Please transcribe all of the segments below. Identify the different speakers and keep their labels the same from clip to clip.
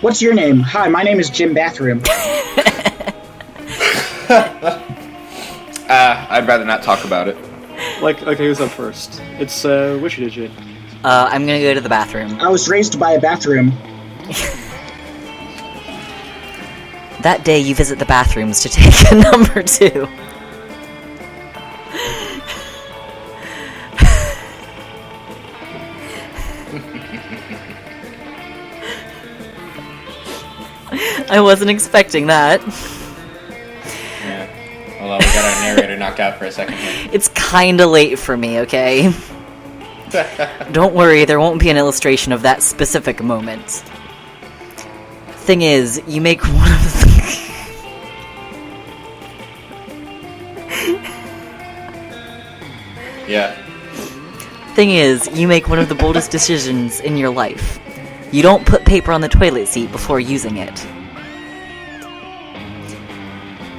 Speaker 1: What's your name? Hi, my name is Jim Bathroom.
Speaker 2: I'd rather not talk about it.
Speaker 3: Okay, who's up first? It's, which digit?
Speaker 4: I'm gonna go to the bathroom.
Speaker 1: I was raised by a bathroom.
Speaker 4: That day you visit the bathrooms to take a number 2. I wasn't expecting that.
Speaker 2: Yeah. Hold on, we got our narrator knocked out for a second here.
Speaker 4: It's kinda late for me, okay? Don't worry, there won't be an illustration of that specific moment. Thing is, you make one of the...
Speaker 2: Yeah.
Speaker 4: Thing is, you make one of the boldest decisions in your life. You don't put paper on the toilet seat before using it.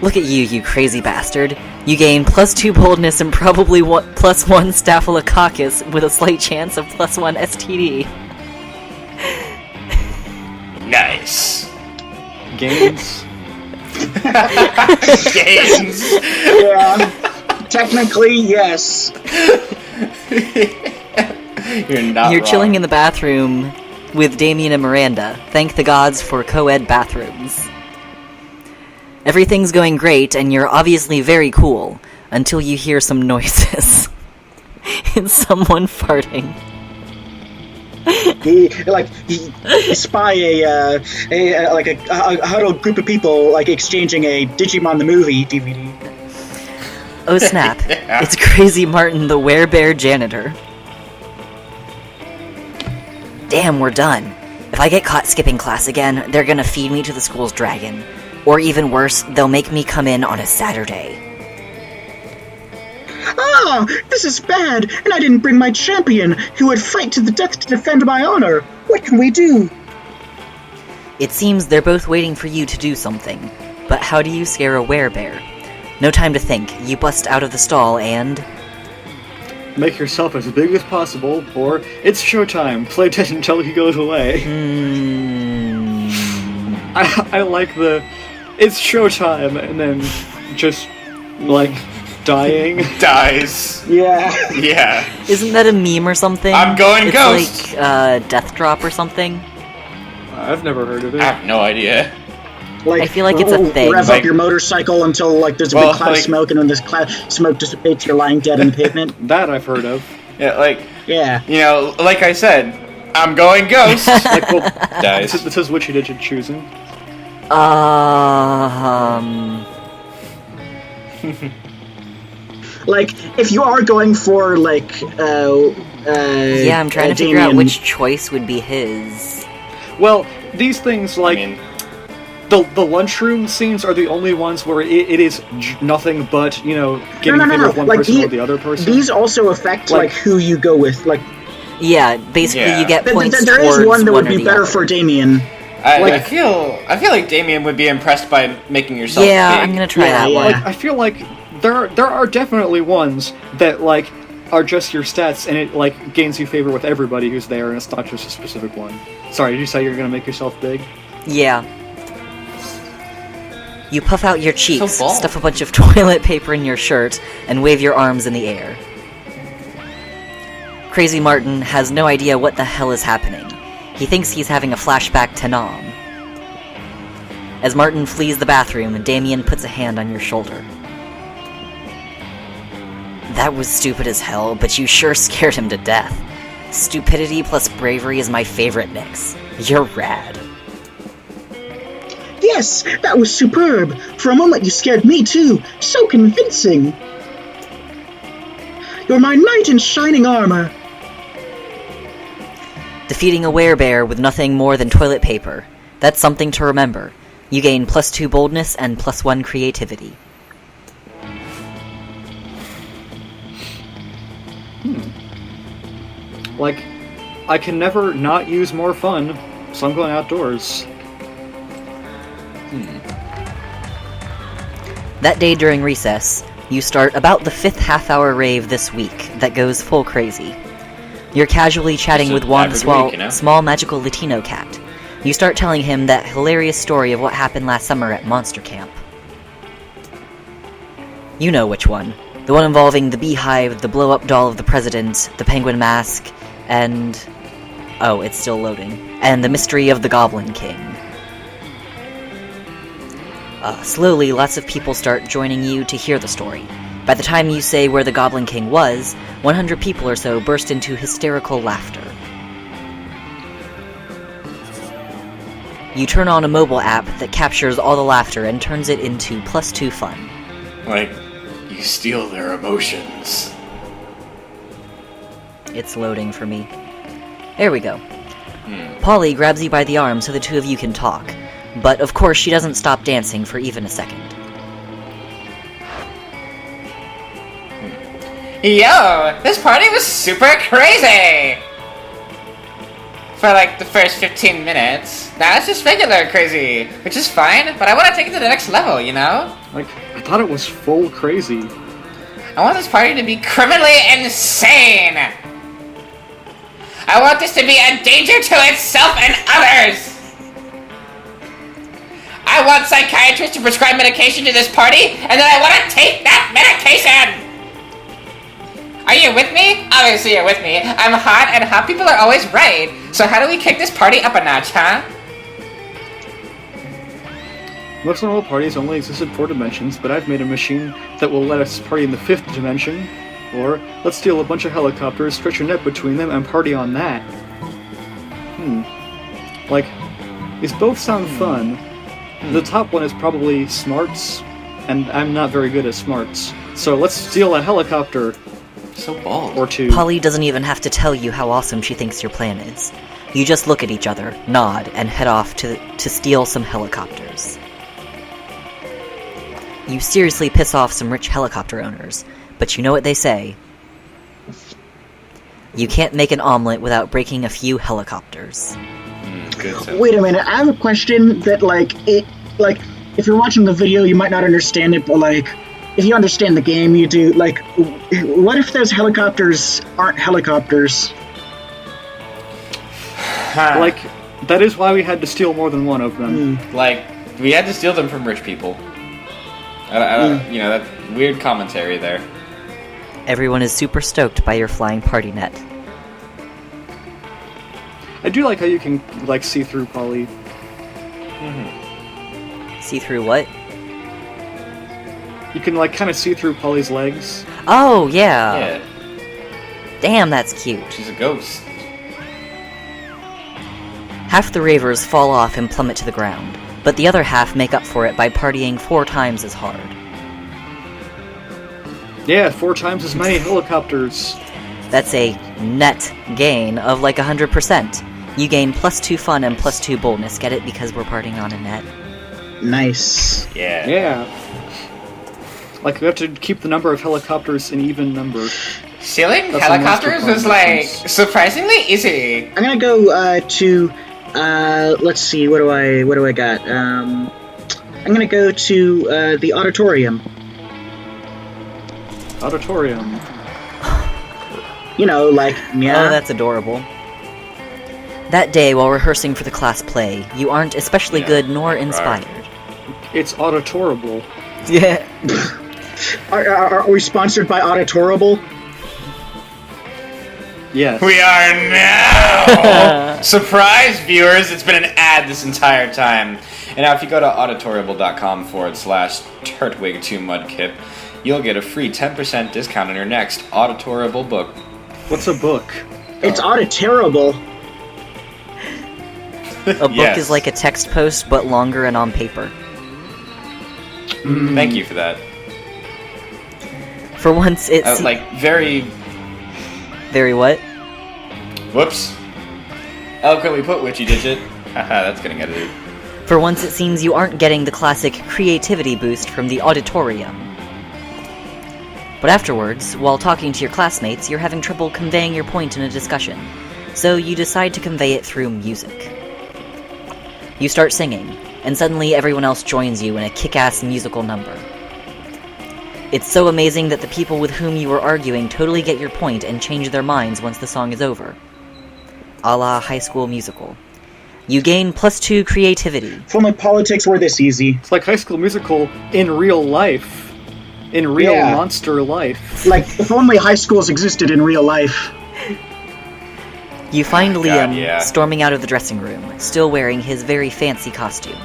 Speaker 4: Look at you, you crazy bastard. You gain +2 boldness and probably +1 staphylococcus with a slight chance of +1 STD.
Speaker 2: Nice.
Speaker 3: Gains.
Speaker 2: Gains.
Speaker 1: Yeah. Technically, yes.
Speaker 4: You're chilling in the bathroom with Damien and Miranda. Thank the gods for co-ed bathrooms. Everything's going great, and you're obviously very cool, until you hear some noises. It's someone farting.
Speaker 1: You spy a huddled group of people exchanging a Digimon the Movie DVD.
Speaker 4: Oh snap, It's Crazy Martin the Werebear janitor. Damn, we're done. If I get caught skipping class again, they're gonna feed me to the school's dragon. Or even worse, they'll make me come in on a Saturday.
Speaker 1: Ah, this is bad, and I didn't bring my champion, who would fight to the death to defend my honor. What can we do?
Speaker 4: It seems they're both waiting for you to do something. But how do you scare a werebear? No time to think. You bust out of the stall and...
Speaker 3: Make yourself as big as possible, or it's showtime. Play dead until he goes away. I like the... It's showtime, and then just, dying.
Speaker 2: Dies.
Speaker 1: Yeah.
Speaker 2: Yeah.
Speaker 4: Isn't that a meme or something?
Speaker 2: I'm going
Speaker 4: it's
Speaker 2: ghost!
Speaker 4: Like, Death Drop or something?
Speaker 3: I've never heard of it.
Speaker 2: I have no idea.
Speaker 4: I feel like it's a thing.
Speaker 1: Rev up your motorcycle until there's a big cloud of smoke, and when this cloud smoke dissipates, you're lying dead on the pavement.
Speaker 3: That I've heard of.
Speaker 2: Yeah,
Speaker 1: Yeah.
Speaker 2: You know, like I said, I'm going ghost! Dies.
Speaker 3: This is which digit choosing.
Speaker 1: If you are going for,
Speaker 4: yeah, I'm trying to figure out which choice would be his.
Speaker 3: Well, these things, the lunchroom scenes are the only ones where it is nothing but, getting in favor of one person or the other person.
Speaker 1: These also affect, who you go with,
Speaker 4: Yeah, basically you get points
Speaker 1: there
Speaker 4: towards
Speaker 1: is one that would
Speaker 4: or
Speaker 1: be
Speaker 4: the
Speaker 1: better
Speaker 4: other.
Speaker 1: for Damien.
Speaker 2: I feel like Damien would be impressed by making yourself big.
Speaker 4: I'm gonna try that one.
Speaker 3: I feel like there are definitely ones that are just your stats, and it gains you favor with everybody who's there, and it's not just a specific one. Sorry, did you say you're gonna make yourself big?
Speaker 4: Yeah. You puff out your cheeks,
Speaker 2: So bald.
Speaker 4: stuff a bunch of toilet paper in your shirt, and wave your arms in the air. Crazy Martin has no idea what the hell is happening. He thinks he's having a flashback to Nam. As Martin flees the bathroom, Damien puts a hand on your shoulder. That was stupid as hell, but you sure scared him to death. Stupidity plus bravery is my favorite mix. You're rad.
Speaker 1: Yes, that was superb. For a moment you scared me too. So convincing. You're my knight in shining armor.
Speaker 4: Defeating a werebear with nothing more than toilet paper. That's something to remember. You gain +2 boldness and +1 creativity.
Speaker 3: I can never not use more fun, so I'm going outdoors.
Speaker 4: That day during recess, you start about the 5th half-hour rave this week that goes full crazy. You're casually chatting with Juan the small magical Latino cat, You start telling him that hilarious story of what happened last summer at Monster Camp. You know which one. The one involving the beehive, the blow-up doll of the president, the penguin mask, and... oh, it's still loading. And the mystery of the Goblin King. Slowly, lots of people start joining you to hear the story. By the time you say where the Goblin King was, 100 people or so burst into hysterical laughter. You turn on a mobile app that captures all the laughter and turns it into +2 fun.
Speaker 2: Like, you steal their emotions.
Speaker 4: It's loading for me. There we go. Polly grabs you by the arm so the two of you can talk. But of course she doesn't stop dancing for even a second.
Speaker 5: Yo, this party was super crazy! For like the first 15 minutes. Now it's just regular crazy, which is fine, but I want to take it to the next level, you know?
Speaker 3: Like, I thought it was full crazy.
Speaker 5: I want this party to be criminally insane! I want this to be a danger to itself and others! I want psychiatrists to prescribe medication to this party, and then I want to take that medication! Are you with me? Obviously you're with me. I'm hot, and hot people are always right. So how do we kick this party up a notch, huh?
Speaker 3: Most normal parties only exist in 4 dimensions, but I've made a machine that will let us party in the 5th dimension. Or, let's steal a bunch of helicopters, stretch a net between them, and party on that. Like, these both sound fun. The top one is probably smarts, and I'm not very good at smarts. So let's steal a helicopter.
Speaker 2: So bald.
Speaker 3: Or 2.
Speaker 4: Polly doesn't even have to tell you how awesome she thinks your plan is. You just look at each other, nod, and head off to steal some helicopters. You seriously piss off some rich helicopter owners, but you know what they say. You can't make an omelet without breaking a few helicopters.
Speaker 2: Good stuff.
Speaker 1: Wait a minute, I have a question that, if you're watching the video, you might not understand it, but, if you understand the game, you do. What if those helicopters aren't helicopters?
Speaker 3: Like, that is why we had to steal more than one of them.
Speaker 2: Like, we had to steal them from rich people. I don't, you know, that weird commentary there.
Speaker 4: Everyone is super stoked by your flying party net.
Speaker 3: I do like how you can, see through Polly.
Speaker 4: See through what?
Speaker 3: You can, kind of see through Polly's legs.
Speaker 4: Oh, yeah!
Speaker 2: Yeah,
Speaker 4: Damn, that's cute.
Speaker 2: she's a ghost.
Speaker 4: Half the ravers fall off and plummet to the ground, but the other half make up for it by partying 4 times as hard.
Speaker 3: Yeah, 4 times as many helicopters.
Speaker 4: That's a net gain of 100%. You gain +2 fun and +2 boldness. Get it? Because we're partying on a net.
Speaker 1: Nice.
Speaker 2: Yeah.
Speaker 3: Yeah. We have to keep the number of helicopters an even number.
Speaker 5: Stealing
Speaker 3: That's a
Speaker 5: helicopters
Speaker 3: master
Speaker 5: was,
Speaker 3: plan.
Speaker 5: surprisingly easy.
Speaker 1: I'm gonna go to let's see, what do I got? I'm gonna go to the auditorium.
Speaker 3: Auditorium.
Speaker 1: You know, yeah.
Speaker 4: Oh, that's adorable. That day, while rehearsing for the class play, you aren't especially good nor inspired.
Speaker 3: It's auditorable.
Speaker 4: Yeah.
Speaker 1: Are we sponsored by Auditorable?
Speaker 3: Yes.
Speaker 5: We are now!
Speaker 2: Surprise, viewers! It's been an ad this entire time. And now if you go to auditorable.com/Turtwig2Mudkip, you'll get a free 10% discount on your next Auditorable book.
Speaker 3: What's a book?
Speaker 1: It's Auditorable.
Speaker 4: A book
Speaker 2: Yes.
Speaker 4: is like a text post, but longer and on paper.
Speaker 2: Thank you for that.
Speaker 4: For once, it's...
Speaker 2: very...
Speaker 4: Very what?
Speaker 2: Whoops. Eloquently put, Witchy Digit. Haha, that's getting edited.
Speaker 4: For once, it seems you aren't getting the classic creativity boost from the auditorium. But afterwards, while talking to your classmates, you're having trouble conveying your point in a discussion, so you decide to convey it through music. You start singing, and suddenly everyone else joins you in a kick-ass musical number. It's so amazing that the people with whom you were arguing totally get your point and change their minds once the song is over. A la High School Musical. You gain +2 creativity.
Speaker 1: If only politics were this easy.
Speaker 3: It's like High School Musical in real life. In real
Speaker 1: Yeah.
Speaker 3: monster life.
Speaker 1: Like, if only high schools existed in real life.
Speaker 4: You find
Speaker 2: God,
Speaker 4: Liam
Speaker 2: yeah.
Speaker 4: storming out of the dressing room, still wearing his very fancy costume.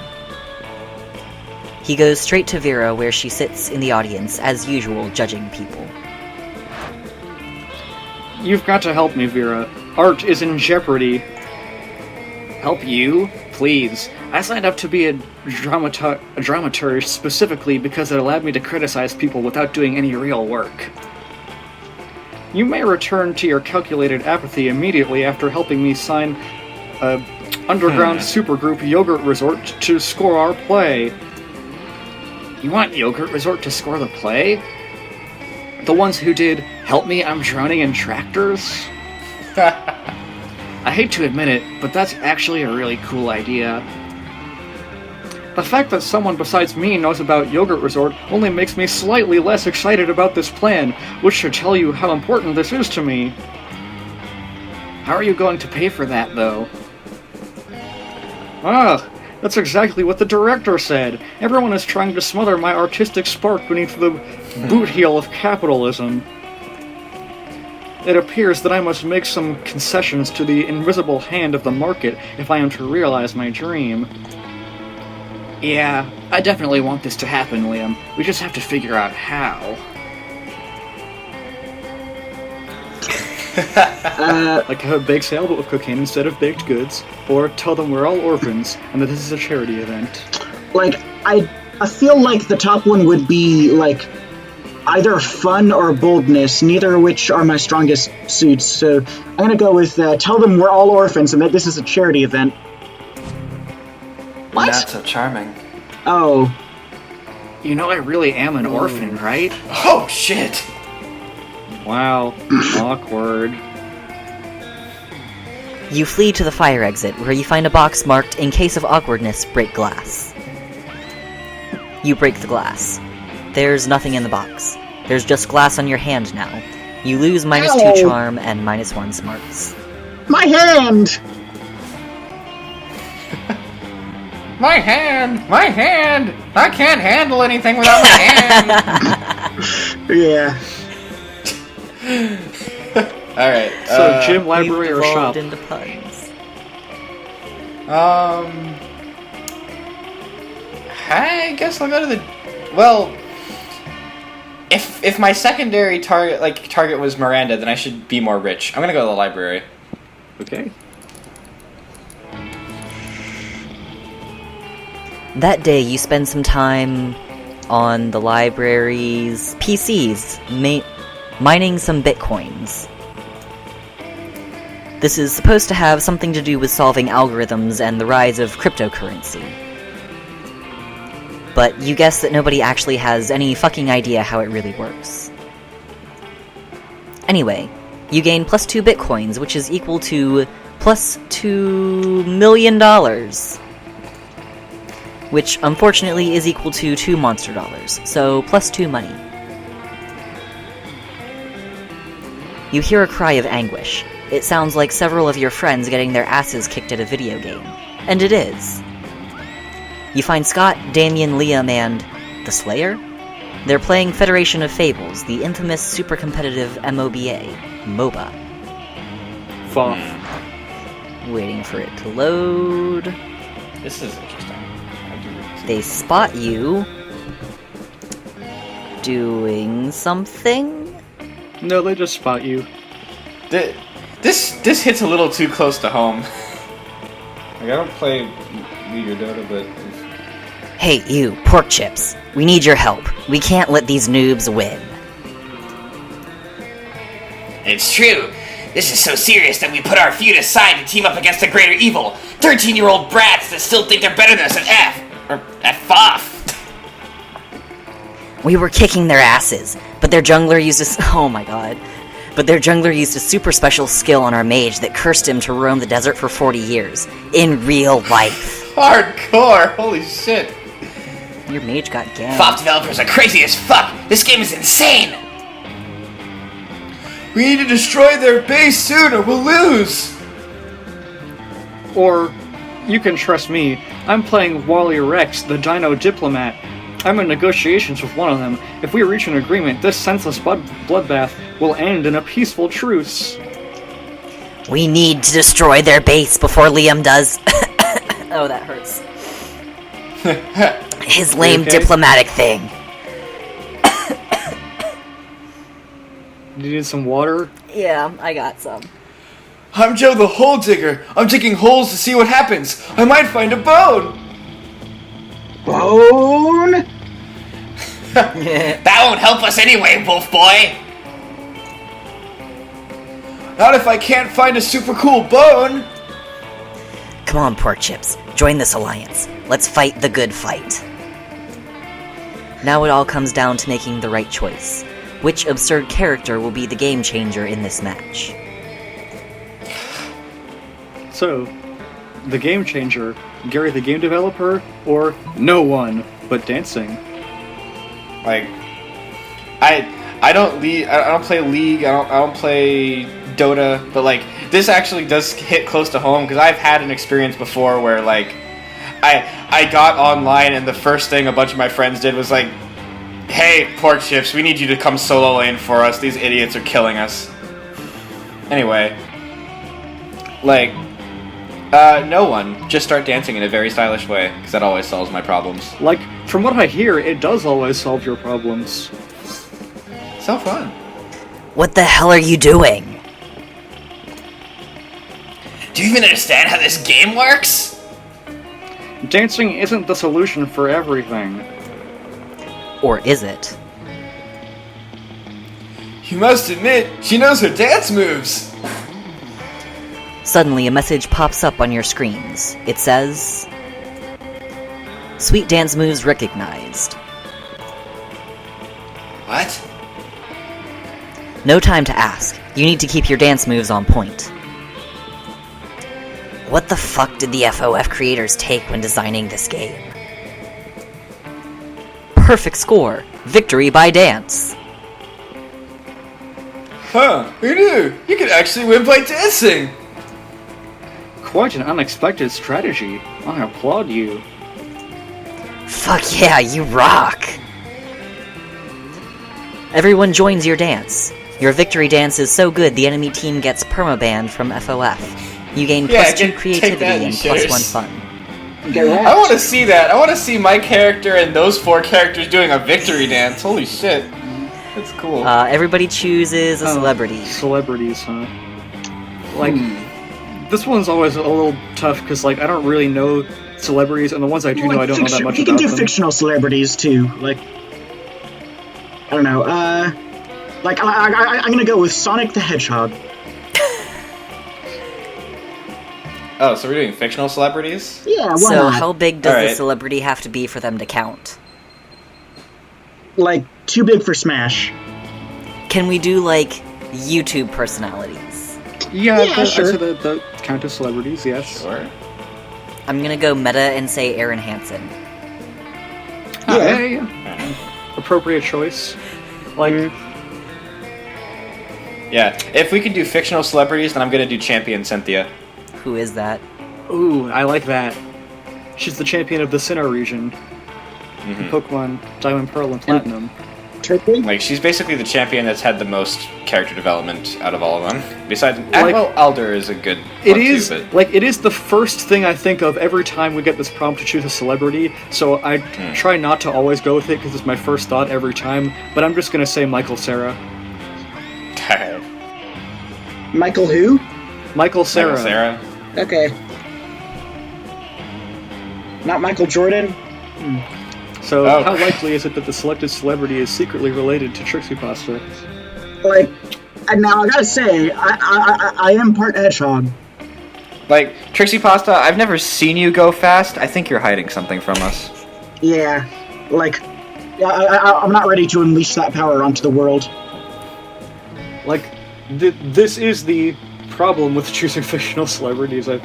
Speaker 4: He goes straight to Vera, where she sits in the audience, as usual, judging people.
Speaker 3: You've got to help me, Vera. Art is in jeopardy. Help you? Please. I signed up to be a dramaturge specifically because it allowed me to criticize people without doing any real work. You may return to your calculated apathy immediately after helping me sign a underground supergroup Yogurt Resort to score our play. You want Yogurt Resort to score the play? The ones who did Help Me, I'm Drowning in Tractors? I hate to admit it, but that's actually a really cool idea. The fact that someone besides me knows about Yogurt Resort only makes me slightly less excited about this plan, which should tell you how important this is to me. How are you going to pay for that, though? That's exactly what the director said. Everyone is trying to smother my artistic spark beneath the boot heel of capitalism. It appears that I must make some concessions to the invisible hand of the market if I am to realize my dream. Yeah, I definitely want this to happen, Liam. We just have to figure out how. Like have a bake sale but with cocaine instead of baked goods, or tell them we're all orphans and that this is a charity event.
Speaker 1: Like, I feel like the top one would be, like, either fun or boldness, neither of which are my strongest suits, so I'm gonna go with tell them we're all orphans and that this is a charity event. What?
Speaker 2: Not so charming.
Speaker 1: Oh.
Speaker 3: You know I really am an orphan, right?
Speaker 2: Oh, shit!
Speaker 3: Wow. Awkward.
Speaker 4: You flee to the fire exit, where you find a box marked, "In case of awkwardness, break glass." You break the glass. There's nothing in the box. There's just glass on your hand now. You lose -2
Speaker 1: Ow.
Speaker 4: charm and -1 smarts.
Speaker 1: My hand!
Speaker 5: My hand! My hand! I can't handle anything without my hand!
Speaker 1: Yeah.
Speaker 2: Alright,
Speaker 3: So, gym,
Speaker 4: We've
Speaker 3: library, or shop?
Speaker 4: evolved into puns.
Speaker 2: I guess I'll go to the... Well... If my secondary target was Miranda, then I should be more rich. I'm gonna go to the library.
Speaker 3: Okay.
Speaker 4: That day, you spend some time on the library's PCs, mining some bitcoins. This is supposed to have something to do with solving algorithms and the rise of cryptocurrency. But you guess that nobody actually has any fucking idea how it really works. Anyway, you gain +2 bitcoins, which is equal to +2 million dollars. Which, unfortunately, is equal to 2 monster dollars, so +2 money. You hear a cry of anguish. It sounds like several of your friends getting their asses kicked at a video game. And it is. You find Scott, Damien, Liam, and... the Slayer? They're playing Federation of Fables, the infamous super competitive MOBA.
Speaker 3: Foff.
Speaker 4: Waiting for it to load.
Speaker 2: This is interesting.
Speaker 4: They spot you doing something?
Speaker 3: No, they just spot you.
Speaker 2: This hits a little too close to home. Like, I don't play League or Dota, but...
Speaker 4: Hey, you, Porkchips. We need your help. We can't let these noobs win.
Speaker 5: It's true. This is so serious that we put our feud aside to team up against a greater evil. 13-year-old brats that still think they're better than us at FOF.
Speaker 4: We were kicking their asses, but their jungler used a... oh my god. But their jungler used a super special skill on our mage that cursed him to roam the desert for 40 years. In real life.
Speaker 2: Hardcore! Holy shit!
Speaker 4: Your mage got ganked.
Speaker 5: FOF developers are crazy as fuck. This game is insane.
Speaker 2: We need to destroy their base soon or we'll lose!
Speaker 3: Or You can trust me. I'm playing Wally Rex, the Dino Diplomat. I'm in negotiations with one of them. If we reach an agreement, this senseless bloodbath will end in a peaceful truce.
Speaker 4: We need to destroy their base before Liam does. Oh, that hurts. His lame diplomatic thing.
Speaker 3: You need some water?
Speaker 4: Yeah, I got some.
Speaker 2: I'm Joe the Hole Digger. I'm digging holes to see what happens. I might find a bone.
Speaker 1: Bone?
Speaker 5: That won't help us anyway, Wolf Boy.
Speaker 2: Not if I can't find a super cool bone.
Speaker 4: Come on, Porkchips. Join this alliance. Let's fight the good fight. Now it all comes down to making the right choice. Which absurd character will be the game changer in this match?
Speaker 3: So, the game changer, Gary the game developer, or no one but dancing?
Speaker 2: Like, I don't play League. I don't play Dota. But like, this actually does hit close to home because I've had an experience before where like, I got online and the first thing a bunch of my friends did was like, "Hey, Porkchips, we need you to come solo lane for us. These idiots are killing us." Anyway, like, no one. Just start dancing in a very stylish way, because that always solves my problems.
Speaker 3: Like, from what I hear, it does always solve your problems.
Speaker 2: So fun.
Speaker 4: What the hell are you doing?
Speaker 5: Do you even understand how this game works?
Speaker 3: Dancing isn't the solution for everything.
Speaker 4: Or is it?
Speaker 2: You must admit, she knows her dance moves.
Speaker 4: Suddenly, a message pops up on your screens. It says, "Sweet dance moves recognized."
Speaker 5: What?
Speaker 4: No time to ask. You need to keep your dance moves on point. What the fuck did the FOF creators take when designing this game? Perfect score. Victory by dance.
Speaker 2: Huh, who knew? You could actually win by dancing.
Speaker 3: Quite an unexpected strategy. I applaud you.
Speaker 4: Fuck yeah, you rock! Everyone joins your dance. Your victory dance is so good the enemy team gets permabanned from FOF. You gain +2
Speaker 2: take
Speaker 4: creativity
Speaker 2: that,
Speaker 4: and
Speaker 2: you
Speaker 4: +1
Speaker 2: shitters.
Speaker 4: fun.
Speaker 2: I want to see that. I want to see my character and those 4 characters doing a victory dance. Holy shit. That's cool.
Speaker 4: Everybody chooses a celebrity.
Speaker 3: Celebrities, huh? Like, this one's always a little tough because, like, I don't really know celebrities, and the ones I do know, I don't know that much
Speaker 1: You
Speaker 3: about
Speaker 1: can do
Speaker 3: them.
Speaker 1: fictional celebrities too. Like, I don't know. Like I'm gonna go with Sonic the Hedgehog.
Speaker 2: Oh, so we're doing fictional celebrities?
Speaker 1: Yeah, why
Speaker 4: So
Speaker 1: not?
Speaker 4: how big does the
Speaker 2: Alright.
Speaker 4: celebrity have to be for them to count?
Speaker 1: Like, too big for Smash.
Speaker 4: Can we do, like, YouTube personalities?
Speaker 3: Yeah,
Speaker 1: Yeah, sure.
Speaker 3: I'd say the count as celebrities, yes.
Speaker 2: Sure.
Speaker 4: I'm gonna go meta and say Aaron Hansen.
Speaker 3: Yeah. Appropriate choice. Like,
Speaker 2: Yeah, if we can do fictional celebrities, then I'm gonna do Champion Cynthia.
Speaker 4: Who is that?
Speaker 3: ooh, I like that. She's the champion of the Sinnoh region. Pokemon Diamond, Pearl, and Platinum.
Speaker 1: Turkey?
Speaker 2: Like, she's basically the champion that's had the most character development out of all of them. Besides,
Speaker 3: Like-
Speaker 2: well, Alder is a good
Speaker 3: It
Speaker 2: one
Speaker 3: is,
Speaker 2: too, but
Speaker 3: like, it is the first thing I think of every time we get this prompt to choose a celebrity, so I try not to always go with it because it's my first thought every time, but I'm just gonna say Michael Cera.
Speaker 1: Michael who?
Speaker 3: Michael Cera.
Speaker 2: Sarah.
Speaker 1: Okay. Not Michael Jordan?
Speaker 3: So,
Speaker 2: Oh.
Speaker 3: how likely is it that the selected celebrity is secretly related to Trixie Pasta?
Speaker 1: Like, and now I gotta say, I am part hedgehog.
Speaker 2: Like, Trixie Pasta, I've never seen you go fast. I think you're hiding something from us.
Speaker 1: Yeah. Like, I'm not ready to unleash that power onto the world.
Speaker 3: Like, this is the problem with choosing fictional celebrities. I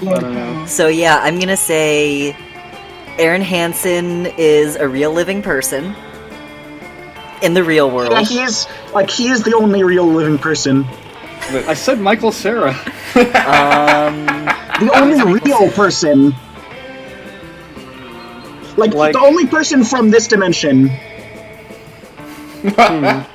Speaker 3: don't know.
Speaker 4: So yeah, I'm gonna say Aaron Hansen is a real living person in the real world.
Speaker 1: Yeah, he is the only real living person.
Speaker 3: I said Michael Cera.
Speaker 1: The only real person. Like, the only person from this dimension.
Speaker 2: I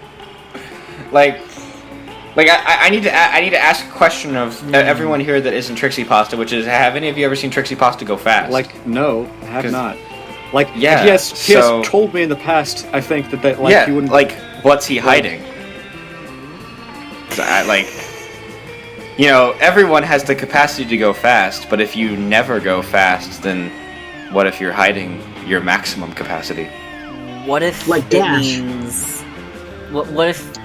Speaker 2: need to ask a question of everyone here that isn't Trixie Pasta, which is, have any of you ever seen Trixie Pasta go fast?
Speaker 3: No, I have not.
Speaker 2: Yeah,
Speaker 3: he has told me in the past, I think, that he wouldn't...
Speaker 2: what's he hiding? Everyone has the capacity to go fast, but if you never go fast, then what if you're hiding your maximum capacity?
Speaker 4: What if
Speaker 1: it Dash.
Speaker 4: Means... What if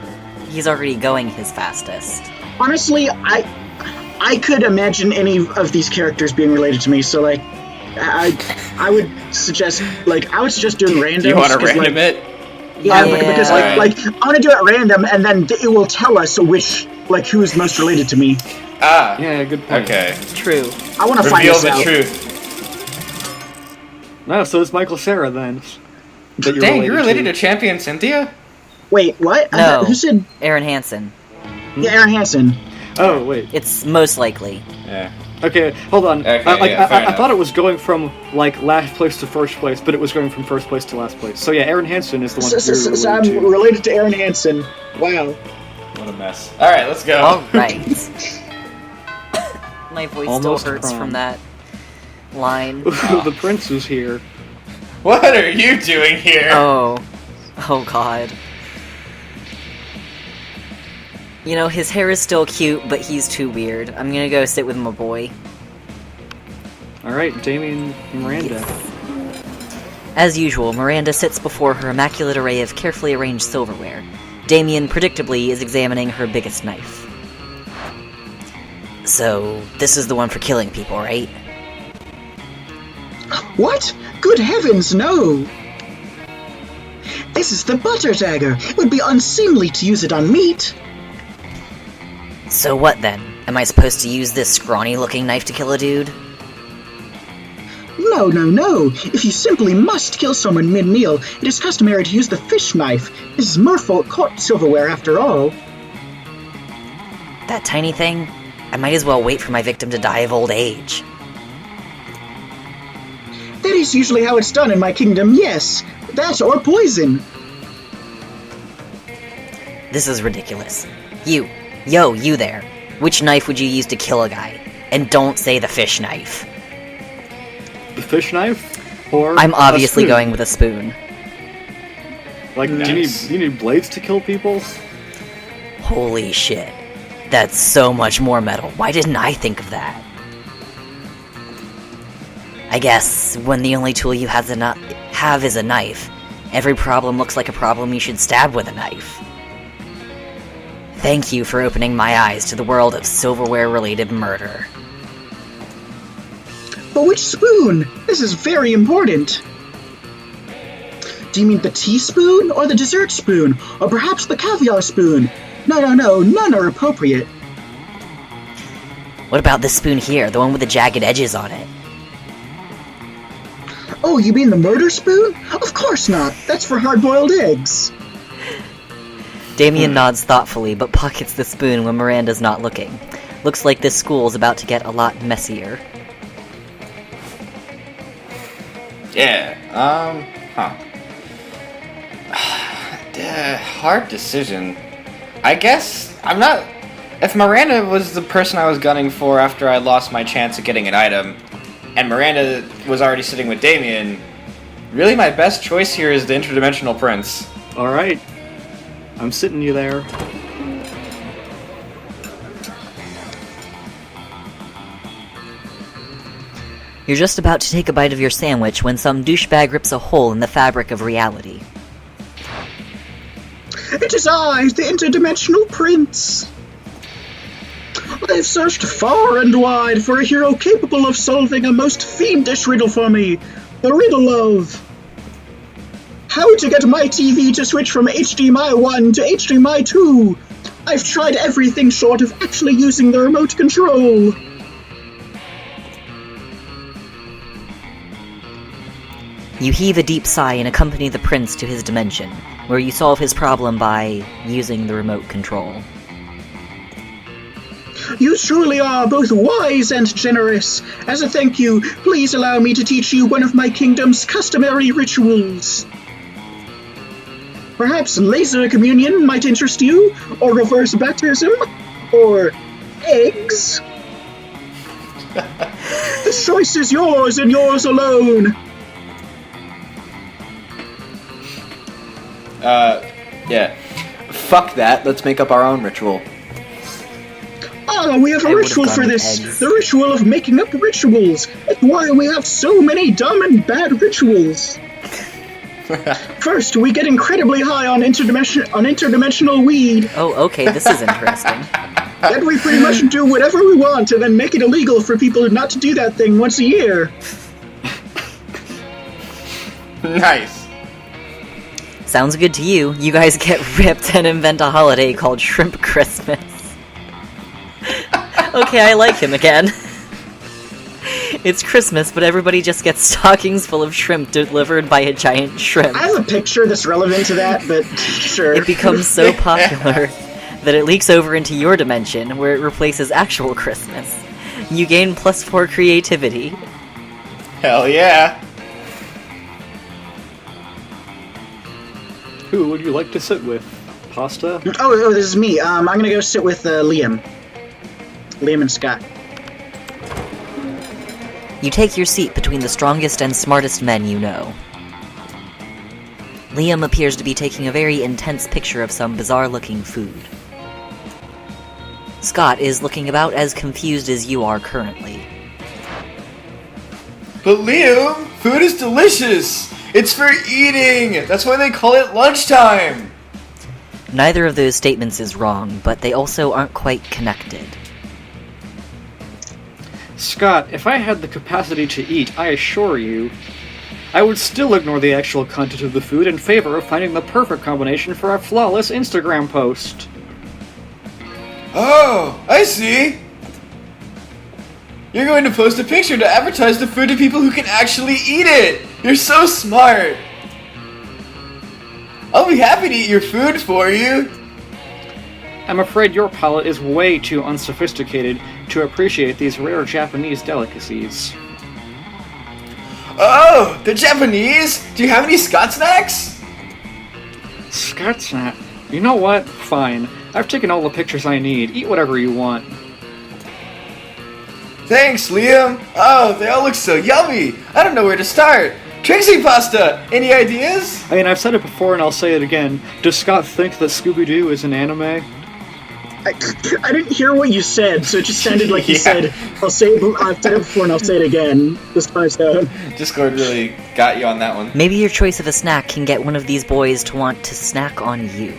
Speaker 4: he's already going his fastest?
Speaker 1: Honestly, I could imagine any of these characters being related to me, so, I would suggest doing random.
Speaker 2: Do you want to random it?
Speaker 1: Yeah, because I want to do it random, and then it will tell us who's most related to me.
Speaker 3: Yeah, good point.
Speaker 2: Okay.
Speaker 4: True.
Speaker 1: I want to find
Speaker 2: Reveal
Speaker 1: this
Speaker 2: the
Speaker 1: out.
Speaker 2: truth.
Speaker 3: No, so it's Michael Cera then.
Speaker 2: Dang, you're related to Champion Cynthia?
Speaker 1: Wait, what?
Speaker 4: No.
Speaker 1: Who said?
Speaker 4: Aaron Hansen.
Speaker 1: Yeah, Aaron Hansen.
Speaker 3: Oh, wait.
Speaker 4: It's most likely.
Speaker 2: Yeah.
Speaker 3: Okay, hold on.
Speaker 2: Okay,
Speaker 3: I thought it was going from, last place to first place, but it was going from first place to last place. So yeah, Aaron Hansen is the one
Speaker 1: So I'm related to Aaron Hansen. Wow.
Speaker 2: What a mess. Alright, let's go.
Speaker 4: Alright. My voice
Speaker 3: Almost
Speaker 4: still hurts
Speaker 3: Prom.
Speaker 4: from that line.
Speaker 3: The prince is here.
Speaker 2: What are you doing here?
Speaker 4: Oh god. His hair is still cute, but he's too weird. I'm gonna go sit with my boy.
Speaker 3: Alright, Damien and Miranda.
Speaker 4: As usual, Miranda sits before her immaculate array of carefully arranged silverware. Damien, predictably, is examining her biggest knife. So, this is the one for killing people, right?
Speaker 1: What? Good heavens, no! This is the butter dagger. It would be unseemly to use it on meat.
Speaker 4: So what then? Am I supposed to use this scrawny-looking knife to kill a dude?
Speaker 1: No. If you simply must kill someone mid-meal, it is customary to use the fish knife. This is merfolk court silverware, after all.
Speaker 4: That tiny thing? I might as well wait for my victim to die of old age.
Speaker 1: That is usually how it's done in my kingdom, yes. That or poison.
Speaker 4: This is ridiculous. You there. Which knife would you use to kill a guy? And don't say the fish knife.
Speaker 3: The fish knife? Or
Speaker 4: I'm obviously going with a spoon.
Speaker 3: Do you need blades to kill people?
Speaker 4: Holy shit. That's so much more metal. Why didn't I think of that? I guess, when the only tool you have is a knife, every problem looks like a problem you should stab with a knife. Thank you for opening my eyes to the world of silverware-related murder.
Speaker 1: But which spoon? This is very important. Do you mean the teaspoon or the dessert spoon? Or perhaps the caviar spoon? No, none are appropriate.
Speaker 4: What about this spoon here, the one with the jagged edges on it?
Speaker 1: Oh, you mean the murder spoon? Of course not. That's for hard-boiled eggs.
Speaker 4: Damien nods thoughtfully, but pockets the spoon when Miranda's not looking. Looks like this school's about to get a lot messier.
Speaker 2: Yeah, hard decision. I guess I'm not... If Miranda was the person I was gunning for after I lost my chance at getting an item, and Miranda was already sitting with Damien, really my best choice here is the interdimensional prince.
Speaker 3: Alright. I'm sitting you there.
Speaker 4: You're just about to take a bite of your sandwich when some douchebag rips a hole in the fabric of reality.
Speaker 1: It is I, the interdimensional prince. I have searched far and wide for a hero capable of solving a most fiendish riddle for me. The riddle of... how to get my TV to switch from HDMI 1 to HDMI 2. I've tried everything short of actually using the remote control.
Speaker 4: You heave a deep sigh and accompany the prince to his dimension, where you solve his problem by using the remote control.
Speaker 1: You truly are both wise and generous. As a thank you, please allow me to teach you one of my kingdom's customary rituals. Perhaps laser communion might interest you, or reverse baptism, or eggs. The choice is yours and yours alone.
Speaker 2: Yeah.
Speaker 6: Fuck that, let's make up our own ritual.
Speaker 1: Ah, we have a ritual for this.
Speaker 4: eggs.
Speaker 1: The ritual of making up rituals. That's why we have so many dumb and bad rituals. First, we get incredibly high on interdimensional weed.
Speaker 4: Oh, okay, this is interesting.
Speaker 1: Then we pretty much do whatever we want and then make it illegal for people not to do that thing once a year.
Speaker 2: Nice.
Speaker 4: Sounds good to you. You guys get ripped and invent a holiday called Shrimp Christmas. Okay, I like him again. It's Christmas, but everybody just gets stockings full of shrimp delivered by a giant shrimp.
Speaker 1: I have a picture that's relevant to that, but sure.
Speaker 4: It becomes so popular that it leaks over into your dimension, where it replaces actual Christmas. You gain +4 creativity.
Speaker 2: Hell yeah.
Speaker 3: Who would you like to sit with? Pasta?
Speaker 1: Oh, this is me. I'm gonna go sit with Liam. Liam and Scott.
Speaker 4: You take your seat between the strongest and smartest men you know. Liam appears to be taking a very intense picture of some bizarre-looking food. Scott is looking about as confused as you are currently.
Speaker 2: But Liam, food is delicious! It's for eating! That's why they call it lunchtime!
Speaker 4: Neither of those statements is wrong, but they also aren't quite connected.
Speaker 3: Scott, if I had the capacity to eat, I assure you, I would still ignore the actual content of the food in favor of finding the perfect combination for a flawless Instagram post.
Speaker 2: Oh, I see! You're going to post a picture to advertise the food to people who can actually eat it! You're so smart! I'll be happy to eat your food for you!
Speaker 3: I'm afraid your palate is way too unsophisticated to appreciate these rare Japanese delicacies.
Speaker 2: Oh, the Japanese? Do you have any Scott snacks?
Speaker 3: Scott snack? You know what? Fine. I've taken all the pictures I need. Eat whatever you want.
Speaker 2: Thanks, Liam! Oh, they all look so yummy! I don't know where to start! Trixie pasta! Any ideas?
Speaker 3: I mean, I've said it before and I'll say it again. Does Scott think that Scooby-Doo is an anime?
Speaker 1: I didn't hear what you said, so it just sounded like you
Speaker 2: Yeah.
Speaker 1: said, I've said it before and I'll say it again. This time out.
Speaker 2: Discord really got you on that one.
Speaker 4: Maybe your choice of a snack can get one of these boys to want to snack on you.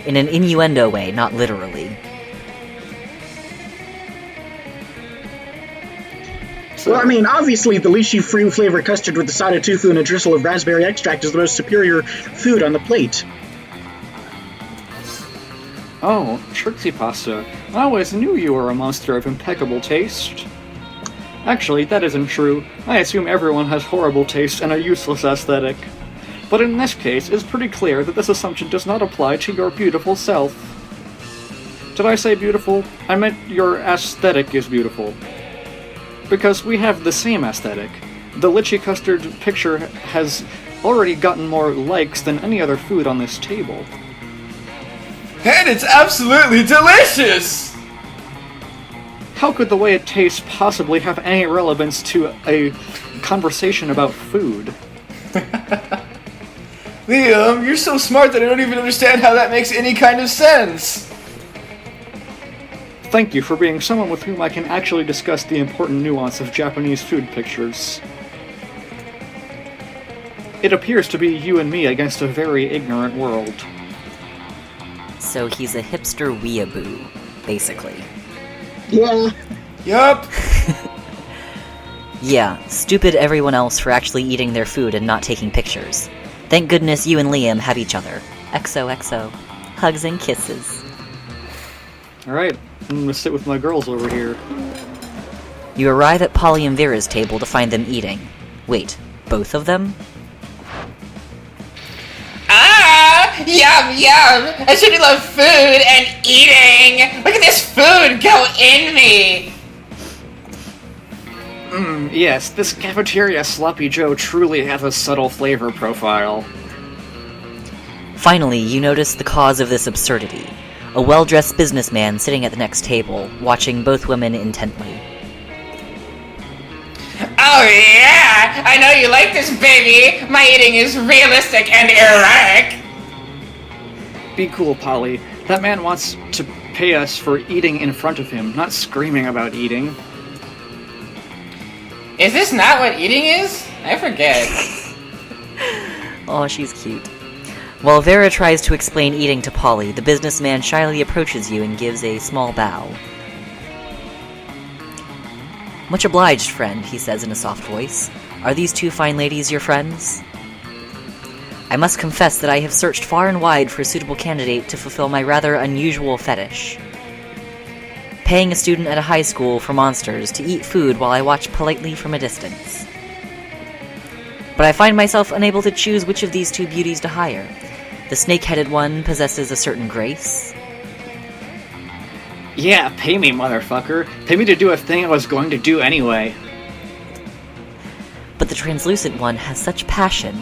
Speaker 4: In an innuendo way, not literally.
Speaker 1: Well, I mean, obviously the lychee fruit flavored custard with a side of tofu and a drizzle of raspberry extract is the most superior food on the plate.
Speaker 3: Oh, Trixie pasta. I always knew you were a monster of impeccable taste. Actually, that isn't true. I assume everyone has horrible taste and a useless aesthetic. But in this case, it's pretty clear that this assumption does not apply to your beautiful self. Did I say beautiful? I meant your aesthetic is beautiful. Because we have the same aesthetic. The lychee custard picture has already gotten more likes than any other food on this table.
Speaker 2: And it's absolutely delicious!
Speaker 3: How could the way it tastes possibly have any relevance to a conversation about food?
Speaker 2: Liam, you're so smart that I don't even understand how that makes any kind of sense!
Speaker 3: Thank you for being someone with whom I can actually discuss the important nuance of Japanese food pictures. It appears to be you and me against a very ignorant world.
Speaker 4: So he's a hipster weeaboo, basically.
Speaker 1: Yeah.
Speaker 2: Yup!
Speaker 4: Yeah, stupid everyone else for actually eating their food and not taking pictures. Thank goodness you and Liam have each other. XOXO. Hugs and kisses.
Speaker 3: Alright, I'm gonna sit with my girls over here.
Speaker 4: You arrive at Polly and Vera's table to find them eating. Wait, both of them?
Speaker 5: Ah! Yum, yum! I should love food and eating! Look at this food go in me!
Speaker 3: Yes, this cafeteria Sloppy Joe truly has a subtle flavor profile.
Speaker 4: Finally, you notice the cause of this absurdity. A well-dressed businessman sitting at the next table, watching both women intently.
Speaker 5: Oh yeah! I know you like this, baby! My eating is realistic and erotic!
Speaker 3: Be cool, Polly. That man wants to pay us for eating in front of him, not screaming about eating.
Speaker 5: Is this not what eating is? I forget.
Speaker 4: Oh, she's cute. While Vera tries to explain eating to Polly, the businessman shyly approaches you and gives a small bow. Much obliged, friend, he says in a soft voice. Are these two fine ladies your friends? I must confess that I have searched far and wide for a suitable candidate to fulfill my rather unusual fetish. Paying a student at a high school for monsters to eat food while I watch politely from a distance. But I find myself unable to choose which of these two beauties to hire. The snake-headed one possesses a certain grace.
Speaker 3: Yeah, pay me, motherfucker. Pay me to do a thing I was going to do anyway.
Speaker 4: But the translucent one has such passion.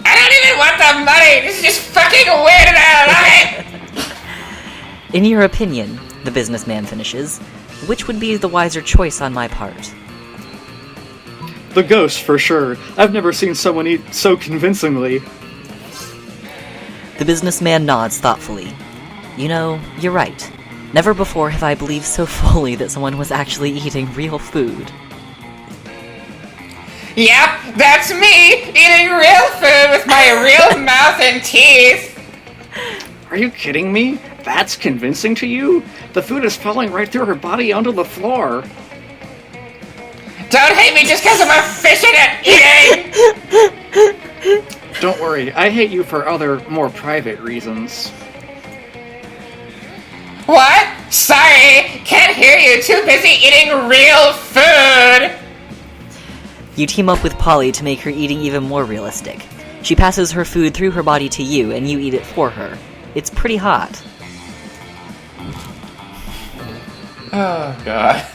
Speaker 5: I don't even want the money! This is just fucking weird and I love it!
Speaker 4: In your opinion, the businessman finishes, which would be the wiser choice on my part?
Speaker 3: The ghost, for sure. I've never seen someone eat so convincingly.
Speaker 4: The businessman nods thoughtfully. You know, you're right. Never before have I believed so fully that someone was actually eating real food.
Speaker 5: Yep, that's me! Eating real food with my real mouth and teeth!
Speaker 3: Are you kidding me? That's convincing to you? The food is falling right through her body onto the floor.
Speaker 5: Don't hate me just because I'm efficient at eating!
Speaker 3: Don't worry, I hate you for other, more private reasons.
Speaker 5: What? Sorry, can't hear you. Too busy eating real food!
Speaker 4: You team up with Polly to make her eating even more realistic. She passes her food through her body to you, and you eat it for her. It's pretty hot.
Speaker 2: Oh, God.